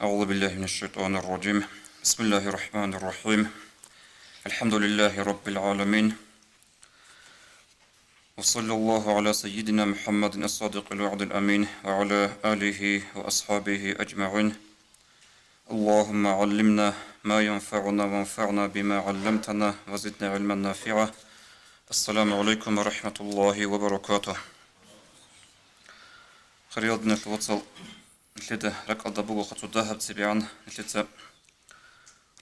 أعوذ بالله من الشيطان الرجيم. بسم الله الرحمن الرحيم. الحمد لله رب العالمين، وصلى الله على سيدنا محمد الصادق الوعد الأمين وعلى آله وأصحابه أجمعين. اللهم علمنا ما ينفعنا وانفعنا بما علمتنا وزدنا علما نافعا. السلام عليكم ورحمة الله وبركاته. خريضنا الوصل نتلتا رك أضبوغ خطو دهب تبعا نتلتا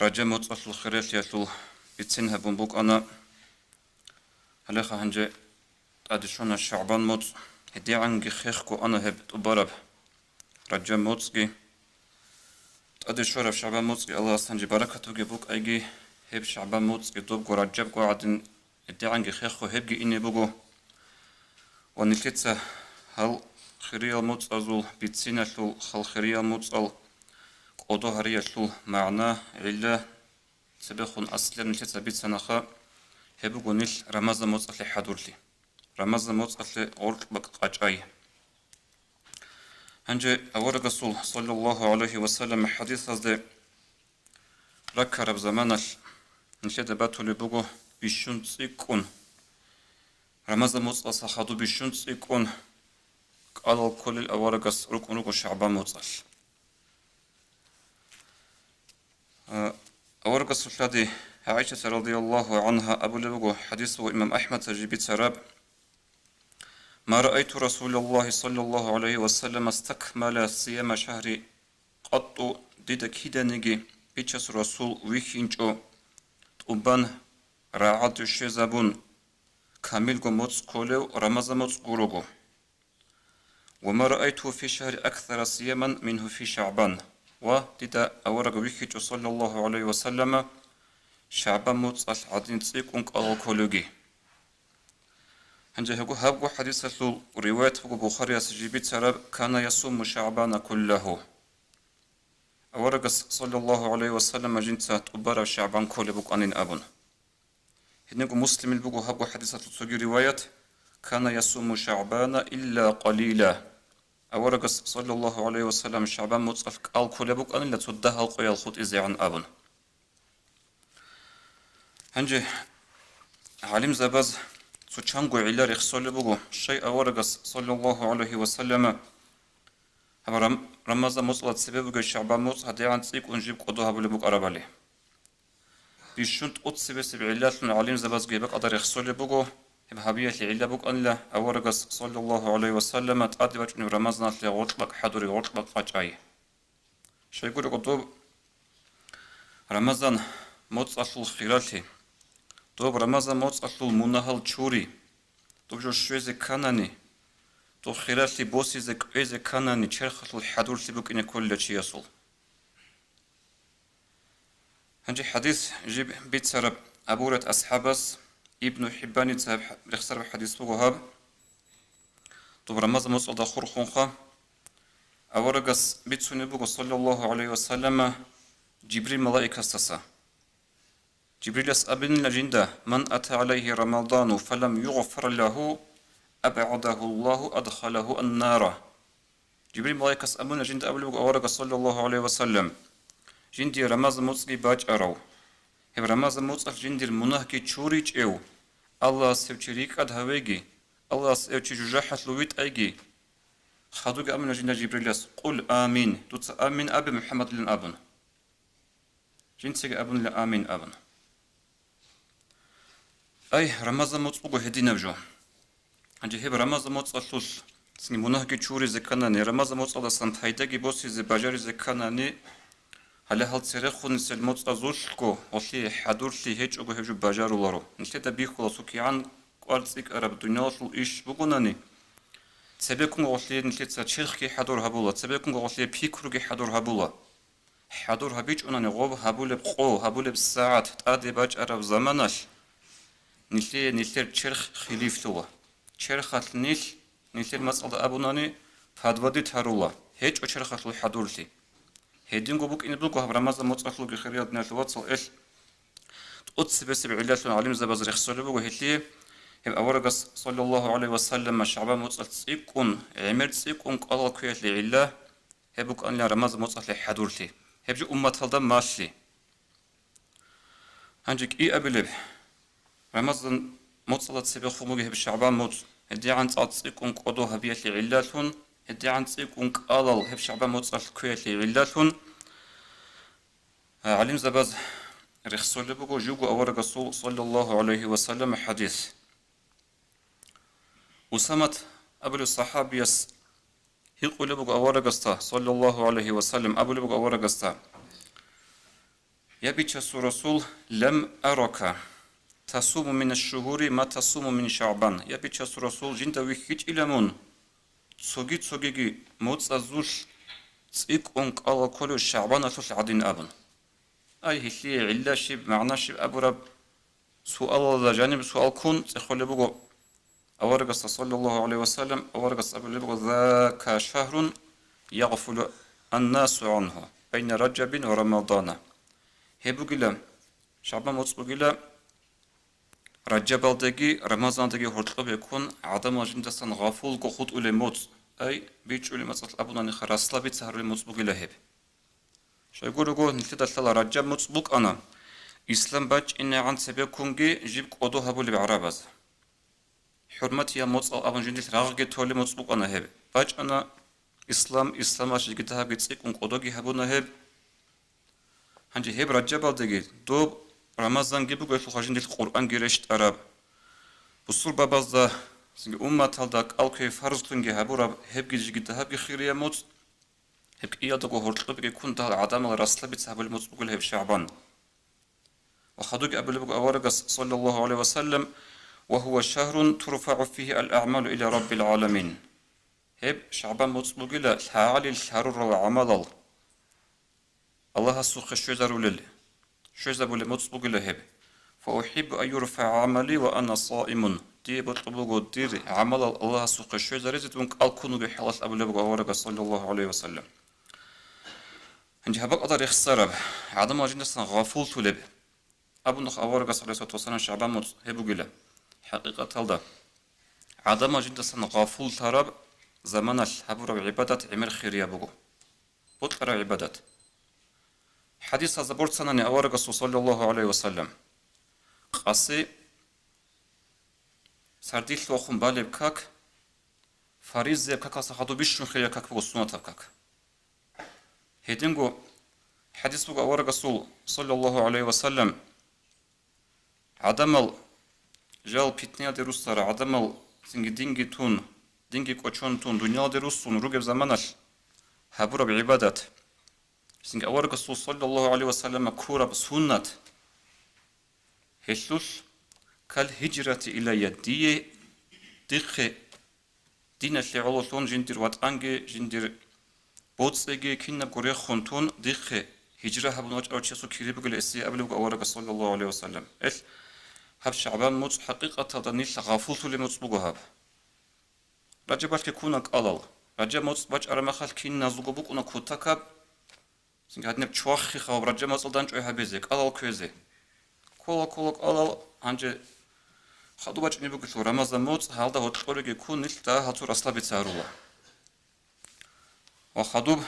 رجمت أصل الخريط يتلو بتسنها بنبوك أنا هلخا هنجي أدشونا الشعبان موت هدي عنجي خيخكو أنا هب تبارب رجموتسكي أدشورا في شعبان موتسكي الله سنجي بركتو بوك أيجي هب شعبان موتسكي دوبكو رجبكو عدن هدي عنجي خيخكو هبجي إني بوغو ونتلتا هل خريال موتسأل بتسينة خل خريال موتسأل قدو هريال معنى علة سبخون أصلا نتلتا بتسنخا هبوغو نيل رمز موتسأل حدورلي رمز موتسأل غرق بقاجاي هنجي أول رسول صلى الله عليه وسلم حديث هذا ركر بزمانش نتلتا باتو لبوغو بيشون تسيكون رمز موتسأل سخادو بيشون تسيكون قال كل الأوارقس ركن شعبان موصل أوارقس الذي عائشة رضي الله عنها أبو لبغو حديث إمام أحمد جبت سراب ما رأيت رسول الله صلى الله عليه وسلم استكمل صيام شهر قط ديد كيدا نجي بيتشس رسول ويخينجو طبان راعد الشيزابون كامل موت كولو رمضان موت غروغو وما رأيته في شهر أكثر صياما منه في شعبان وديدا أورق ويكيج صلى الله عليه وسلم شعبان موتصل عدين تسيكون كالكولوجي هنجي هبو حديثة رواية بخاري سجيبت سراب كان يصوم شعبان كله أورق صلى الله عليه وسلم جنسة تبارا شعبان كله بك أنين أبن هنجو مسلم البقو هبو حديثة تسوغي رواية كان يصوم شعبان إلا قليلا أورقس صلى الله عليه وسلم شعبان متصف قال كل بوك أن لا تدها القيا الخط إزي عن أبن هنجي علم زباز سوچانغو علا رخصول بوغو شيء أورقس صلى الله عليه وسلم هم رمضان مصلات سبب شعبان مص هدي عن تسيك ونجيب قدوها بلبوك أرابالي بيشنت قد سبب علات علم زباز جيبك أدر رخصول بوغو هبية لعلة بوك أن لا أورقس صلى الله عليه وسلم تأدبت من رمضان لغطلق حضري غطلق فجأي شو يقول قدوب رمضان موتصل الخيراتي دوب رمضان موتصل المنهل تشوري دوب جو شويزي كاناني دو خيراتي بوسي زي كاناني تشرخت الحضور سيبوك إن كل شيء يصل هنجي حديث جيب بيت سرب أبورة أصحابس ابن حباني تساب رخصر حديث وهاب طب رمضان مصعد أخر خونخا أورقس بيتسوني بوغو صلى الله عليه وسلم جبريل ملائكة استسا جبريل أسأبن لجنده من أتى عليه رمضان فلم يغفر له أبعده الله أدخله النار جبريل ملائكة أسأبن لجنده أبو أورقس صلى الله عليه وسلم جندي رمضان مصعد باج أرو هب رمضان مصعد جندي المنهكي تشوريج إيو الله سيبتشريك أدهويجي الله سيبتشي جحت لويت أيجي خدوك أمن جند جبريل قل آمين دوت آمين أبي محمد لن أبن جنسك أبن لآمين أبن أي رمضان مصبوغ هدي نبجو عندي هب رمضان مصبوغ سني منهكي تشوري زكاناني رمضان مصبوغ سنتايداجي بوسي زباجاري زكاناني هلا هل تريخون سلموت أزوجكو وشي حضور لي هيج أقول هجو بجارو لارو نشتى بيخو لسوكي عن قارتك أرب الدنيا لو إيش بقولني تبيكون وشي نشتى تشرخي حضور هبولا تبيكون وشي بيكروجي حضور هبولا حضور هبيج أنا نغوب هبول بقو هبول بالساعات تأدي باج أرب زمانش نشتى تشرخ خليف لوا تشرخت نشتى مسألة أبوناني فادودي تارولا هيج أشرخت لو حضور لي هيدينغو بوك إن بلوكو هم رمضان متصل بخيريات ناس الواتسل إيش تقص بس بعلات عليم زباز رخصل بوكو هتلي هم أورقس صلى الله عليه وسلم شعبان متصل تسيكون عمر تسيكون قال كويت لعله هبوك أن لا رمز مصلح حدورتي هبجي أمة هذا ماشي هنجيك إيه أبلب رمضان مصلت سبي خموجه بشعبان موت هدي عن تعطيكم قضوها بيت لعلاتهم هدي عن تعطيكم قالل هب شعبان مصلت كويت لعلاتهم علم زباز رخصوا لبقوا جوجو أور رسول صلى الله عليه وسلم حديث وسمت أبل الصحابيس هيقول لبقوا أور رسول صلى الله عليه وسلم أبل لبقوا أور رسول يبي رسول لم أرك تصوم من الشهور ما تصوم من شعبان يبي رسول جنت ويخيج إلمون تسوغي موت أزوش تسيك أنك الله كل شعبان أسوس عدين أبن أي هسي علا شب معنى شب أبو رب سؤال الله جانب سؤال كون تخلي بقو أورقص صلى الله عليه وسلم أورقص أبو لبقو ذاك شهر يغفل الناس عنه بين رجب ورمضان هبو قيلا شعبان موت بقيلا رجب الدقي رمضان دقي هرطلب يكون عدم جندسان غافول قخوت أولي موت أي بيج أولي مصطل أبونا نخراسلا بيت سهر الموت بقيلا هب شايقولوا نتلد الثلا رجب مطبوق أنا إسلام باج إن عن سبب كونجي جيب قدوها بولي بعرباز حرمتي يا مطل أبن جندس راغي تولي مطبوق أنا هب باج أنا إسلام عشان جتها بيتسيك أن قدوغي هبونا هب هنجي هب رجب الدقي دوب رمضان جيبوا قلتوا خارجين القرآن جريشت عرب بصور بابازدا سنج أمة تلدك ألقي فرض كنجي هبورا هب جيجي جتها بخيرية موت هبك إيادك وهرطلب يكون ده العدم الرسل بتسحب المطبوق له بشعبان وخدوك أبلغ أورقس صلى الله عليه وسلم وهو شهر ترفع فيه الأعمال إلى رب العالمين هب شعبان مطبوق له تعالي الشهر وعمل الله السوق الشجر لل شجر مطبوق له هب فأحب أن يرفع عملي وأنا صائم دي بطبوق دير عمل الله السوق الشجر زتونك أكون بحلال أبلغ أورقس صلى الله عليه وسلم هنجي هبق أقدر يخسر عدم أجنس غافول تلب أبو نخ أورق صلى الله عليه وسلم شعبان مت هبو جلا حقيقة هذا عدم أجنس غافول تراب زمان الحبور عبادة عمر خير يبغو بطل عبادة حديث زبورت سنة أورق صلى الله عليه وسلم قصي سرديل وخم بالب كاك فاريز كاك صحدو بيشون خير كاك بغسونة كاك هيدنغو حديث بقى ورق الرسول صلى الله عليه وسلم عدم جال بيتنيا دروسر عدم سنج دينجي تون دينجي كوتشون تون دنيا دروسون رجب زمانش هبورا بعبادات سنج ورق الرسول صلى الله عليه وسلم كورا بسنة هشوش كالهجرة إلى يدي دخ دين الشعولون جندر واتانجي جندر بوتسيجي كنا قرية خنتون دخ هجرة هبون وجه أرشيسو كريب قل إسي أبلغ أورق صلى الله عليه وسلم إيش هب شعبان موت حقيقة تدنيش غافلت لموت بوجهاب رجبات كونا قلل رجب موت باج أرمخال كنا زوجبوك أنا كوتكاب سنج هاد نب شواخي خاب رجب موت دانج أيها بيزك قلل كوزي كولا قلل عنج خدو باج نبوك شو رمضان موت هالدا هتقولك يكون نشتا هتو رسلا بتسارولا وخدوب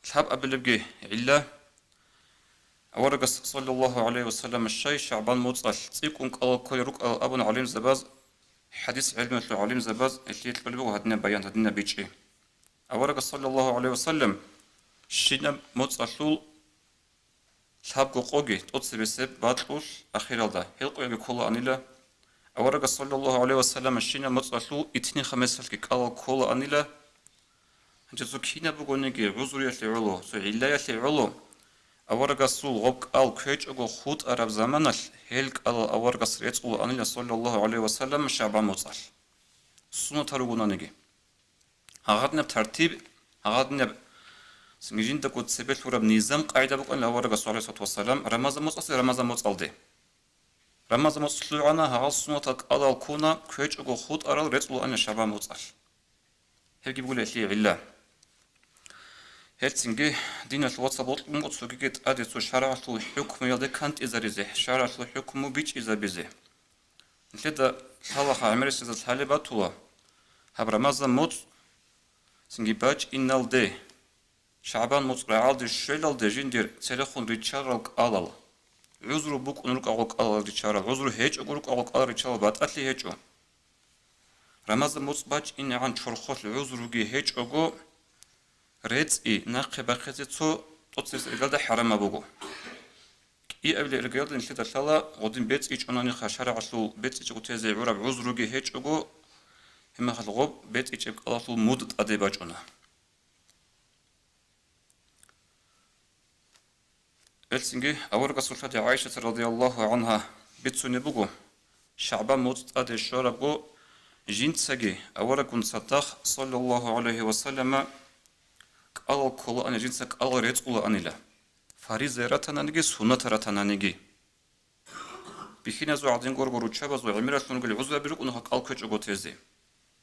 الحب أبلغي إلا أورقس صلى الله عليه وسلم الشيء شعبان موتصل تيكون كل رك أبن عليم زباز حديث علم عليم زباز اللي تقلبه هدنا بيان هدنا بيجي أورقس صلى الله عليه وسلم شينا موتصل الحب قوقي توصل بسبب باتلوش أخيرا ده هلقوا بكل أنيلا أورقس صلى الله عليه وسلم الشينا موتصل إثنين خمسة كل أنيلا جزو كينا بقولنيجي عذرية لعلو سعيلاية لعلو أورغا سول غوك أل كيج أغو خود أرب زمانش هيلك أل أورغا سريت أول أنيلا صلى الله عليه وسلم شعبان موصل سنة تروغونا نيجي هغادنا بترتيب هغادنا سنجين دكو تسبيل ورب نظام قاعدة بقول أورغا صلى الله عليه وسلم رمضان موصل رمضان موصل دي رمضان موصل عنا هغال سنة أل كونا كيج أغو خود أرل ريت أول أنيلا شعبان موصل هيجي بقول إيش ليه هرتسنجي دين الواتساب مقصود سوجيت أديسو شرع الحكم يدي كانت إذا رزه شرع الحكم بيج إذا بزه نشد الله عمري سيد الحالي باتوا هب رمضان موت سنجي باج إنالدي شعبان مصر عالدي شلال دي جندير تلخون ريتشارل قالال عذرو بوك نروك أغلق قالال ريتشارل عذرو هيج أغلق أغلق قالال ريتشارل بات أتلي هيجو رمز مصر باج إن عن شرخوت عذرو جي هيج أغو ريتس إي ناقي باقيتي تو توتسيس إغالدا حرام أبوغو إي أبلي إغالدا نشيدا شالا غودين بيت إيج أناني خاشارة عشلو بيت إيج غوتيزي عرب عذرو جي هيج أغو هما خلغوب بيت إيج أغلقلو مودت أدي باج أنا إلسنجي أورغا سلطة عائشة رضي الله عنها بيتسوني بوغو شعبان مودت أدي شربغو جنسجي أورغون صدق صلى الله عليه وسلم قال كل أنا جنسك قال ريت قول أنيلا فريزة رتنانيجي سنة رتنانيجي بخينا زو عدين غورغورو تشابا زو عميرة شنوغلي عزوة بيروك أنها قال كوش أغو تيزي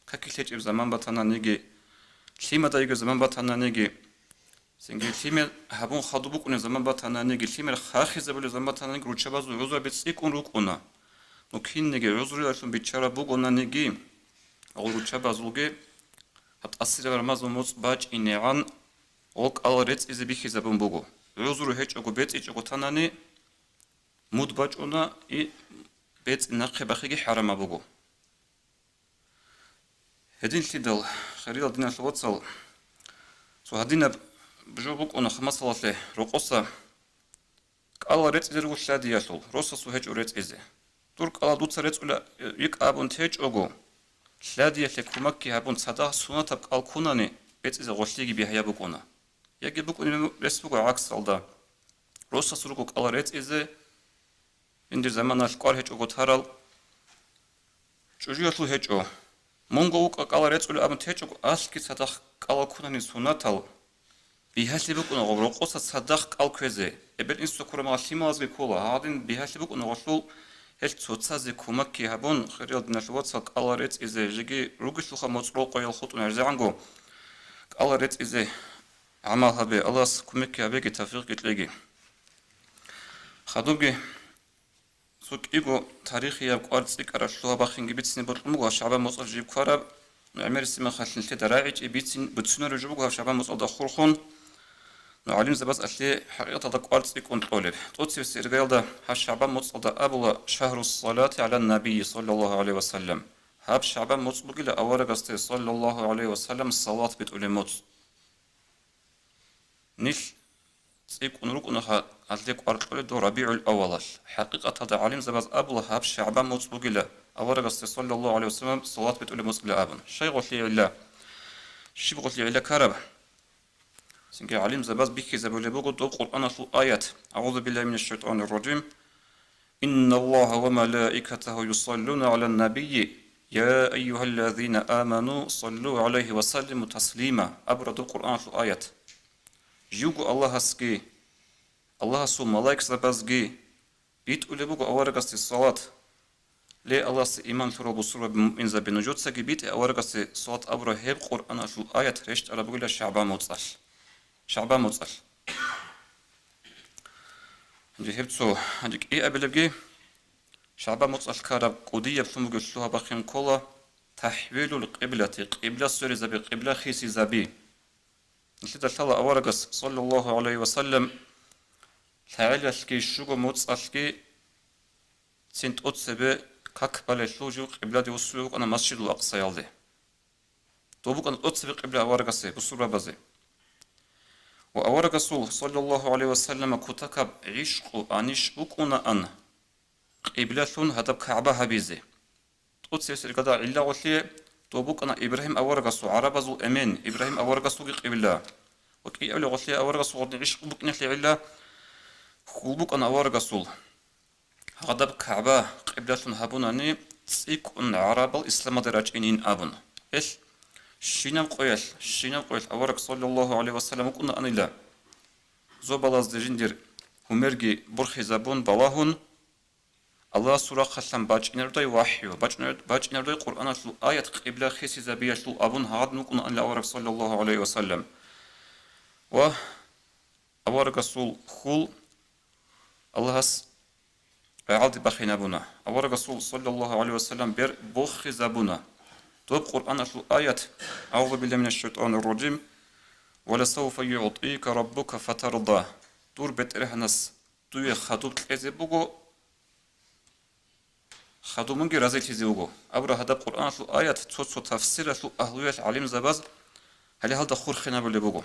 كاكي تيج زمان باتنانيجي كلمة دايجي زمان باتنانيجي سنجي كلمة هبون خادوبوك أن زمان باتنانيجي كلمة خاخي زبالي زمان باتنانيجي رو تشابا زو عزوة بيتسيك أن روك أنا نوكين نيجي عزوري لاشون بيتشارا بوغ أنانيجي أغو رو تشابا زوغي هتأثير برمازو موت باج إنيعان أوك ألريت إذا بيخي زبون بوغو عذرو هيج أغو بيت إيج أغو تاناني مود باج أنا إي بيت ناقي بخيجي حرام بوغو هدين لدل خريل دينا شواتسال سو هدينا بجو بوك أنا خمس صلاة رقصة ألريت إذا رغو شادي ياسول روسا سو هيج أريت إذا ترك ألا دوتsa ريت أولا يك أبون تيج أغو شادي ياسل كوماكي هبون صدا سونا تبك ألكوناني بيت إذا غشليجي بيهيا بوكونا يجي بوكونا رسبوكو عكس الدا روسا سرقوك على ريت إذا عند زمان القار هيج أو تهرال شجياتلو هيج أو مونغوك على ريت ولا أبن هيج أو أصلي صدق على كوناني سوناتال بيهالي بوكونا غروقوسا صدق على كذا إبل إنسو كرما سيمازغي كولا هادين بيهالي بوكونا غشلو هل توتسازي كوماكي هبون خريل دناشواتسا على ريت إذا جيجي روغشلو خموتروقو يلخطو نرزعنغو على ريت إذا عملها بي الله كوميكي هبيكي توفيق تلاقي خدوجي سوق إيجو تاريخي يبقى أرتسيك أرشلوها باخين جبتسني برموها شعبان مصر جيب كارب نعمر السما خلنا تدا راعج بيتسن بتسنر رجوبها شعبان مصر دخول خون نعلم زباز أشلي حقيقة دك أرتسيك ونطولب توتسي السيرجال ده هالشعبان مصر ده أبلا شهر الصلاة على النبي صلى الله عليه وسلم هاب شعبان مصر بقي لأول قصتي صلى الله عليه وسلم الصلاة بتقول موت نيش تسيك ونروك أنها أتليك أرقل دو ربيع الأول حقيقة هذا علم زباز أبلا هاب شعبان مصبوغي لا أول قصة صلى الله عليه وسلم صلاة بتقول مصبوغي أبن شيء غطلي علا شي غطلي علا كرب سنجي علم زباز بيكي زبولي بوغو دو قرآن في آيات أعوذ بالله من الشيطان الرجيم إن الله وملائكته يصلون على النبي يا أيها الذين آمنوا صلوا عليه وسلموا تسليما أبرد القرآن في آيات جوجو الله سكي الله سو ملاك زبازجي بيت أولبوجو أورجس الصلاة لي الله سي إيمان ثرو بصورة من زبين وجود سكي بيت أورجس الصلاة أبرا هيب قرآن شو آية رشت على بقول شعبان متصل شعبان متصل عندي هبتو عندك إيه أبلغي شعبان متصل كارب قودية بثمو شلوها بخين كولا تحويل القبلة قبلة سوري زبي قبلة خيسي زبي نشيد الله أورجس صلى الله عليه وسلم تعالى سكي شوغو موت أسكي سنت أتسبة كاك بالشوجو قبلة وسوق أنا مسجد الأقصى يالده توبك أن أتسبة قبلة أورجس بصورة بزي وأورجس صلى الله عليه وسلم كتكب عشق أنيش أكون أن قبلة هدب كعبة هبيزي أتسبة سرقة إلا وثي توبك أنا إبراهيم أورجس عرب زو أمين إبراهيم أورجس قبلة وكي أولي غثي أورجس غدي عشق بك نحلي علا خلبك أنا أورجسول هذا بكعبة قبلة هبوناني تسيك أن عرب الإسلام درجين أبن إيش شينام قويل أورج صلى الله عليه وسلم كنا أن لا زوبلاز دجندير همرجي برخي زبون بلاهن الله سورة خلهم باج إنرداي وحي باج إنرداي قرآن شلو آية قبلة خيسي زبية شلو أبن هاد نكون أن لا أورج صلى الله عليه وسلم و أورج رسول خول الله عالد بخينا بنا أورج رسول صلى الله عليه وسلم بير بخ زبنا دوب قرآن الآيات أعوذ بالله من الشيطان الرجيم ولسوف يعطيك ربك فترضى دور بتره نس دوي خدوب تلزي بوغو خدوب منجي رازي تيزي بوغو أبرا هذا قرآن الآيات تصو تفسير أهلوية عليم زباز هل هذا خور خنا بلي بوغو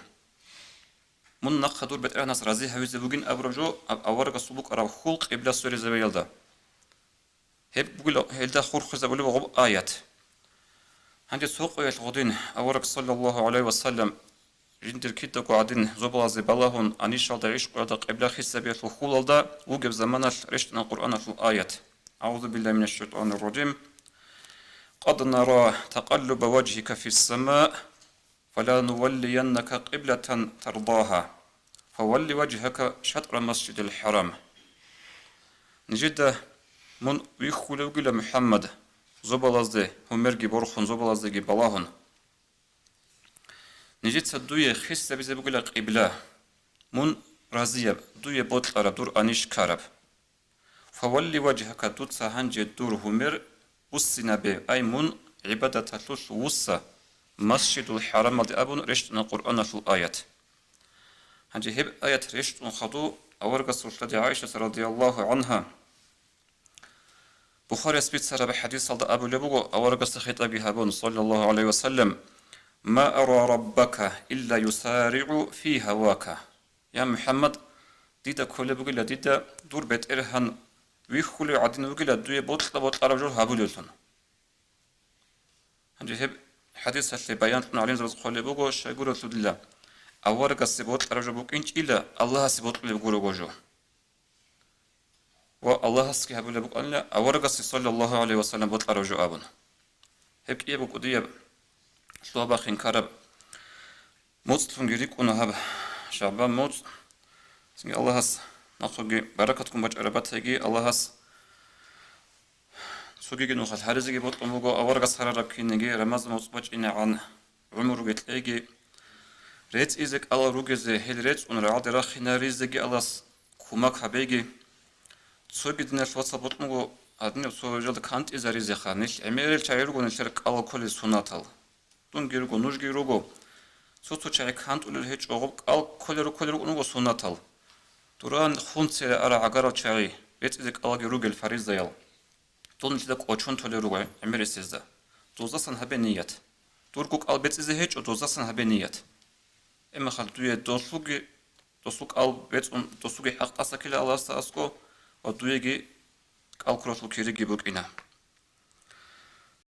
من نق خدور بتره نس رازي هويزي بوغين أبرا جو أورق السبوك أرى خلق إبلا سوري زبيل هب بقول هيدا خور خزا بلي بوغو آيات عندي سوق يشغدين أورك صلى الله عليه وسلم جندر كيدا قاعدين زبلازي بلاهون أنيش على عيش قاعد قبل خسابية الخول دا وجب زمان رشتنا القرآن في الآيات أعوذ بالله من الشيطان الرجيم قد نرى تقلب وجهك في السماء فلا نولينك قبلة ترضاها فول وجهك شطر المسجد الحرام نجد من ويخولو قيل محمد زبلازده همرجي برخون زبلازده بلاهون نجد سدوية خسة بيزي بقولك قبلة من رازية دوية بوت عرب دور أنيش كارب فولي وجهك دوت سهنج دور همر وصنا به أي من عبادة تلوش وصة مسجد الحرام دي أبون رشتنا القرآن في الآيات هنجي هب آيات رشتنا خدو أورغة سلطة عائشة رضي الله عنها بخاري سبيت سر بحديث صلى أبو لبوغو أورغة سخيط هابون صلى الله عليه وسلم ما أرى ربك إلا يسارع في هواك يا محمد ديدا كل بقول ديدا دور بيت إرهن ويخلي عدين بقول دوي بطل رجل هابولتون عندي هب حديث اللي بيان عليه زوج خل بقول شيقول الله أورك السبوت رجل بقينش إلا الله سبوت اللي بقوله وجو والله سكي هبول بقول لا أورك صلى الله عليه وسلم بطل رجل أبون هب كي بقول ديا شلون باخين كارب موت تفنجريك ونهاب شعبان موت سنجي الله هس نخوجي بركتكم بج عربات هيجي الله هس سوجي نوخ الحارزي بوت أموجو أورق سهر ربكي نجي رمز موت بج إن عن عمر جت ليجي ريت إزك الله روجز هل ريت ونرعد رخنا ريزجي الله كومك حبيجي سوجي دنا شوات بوت أموجو أدنى سوجل كانت إذا ريزي خانش أمير الشعيرو نشرك الله كل سناتال دون جيرو نوش جيروغو سوتو چاي كانت ولر هيچ اوغ ال كولر اونغو سوناتال دوران خونسير ارا عگارا چاي بيتزك ال جيروغل فريزايل دون چدا قوچون تولروغو امرسيزدا دوزاسن هبه نيت دورغوك ال بيتزي هيچ دوزاسن هبه نيت اما خال دوي دوسلوك ال بيت دوسلوغي حق اساكيل الله اسكو ودويغي ال كروسلو كيري جيبوك انا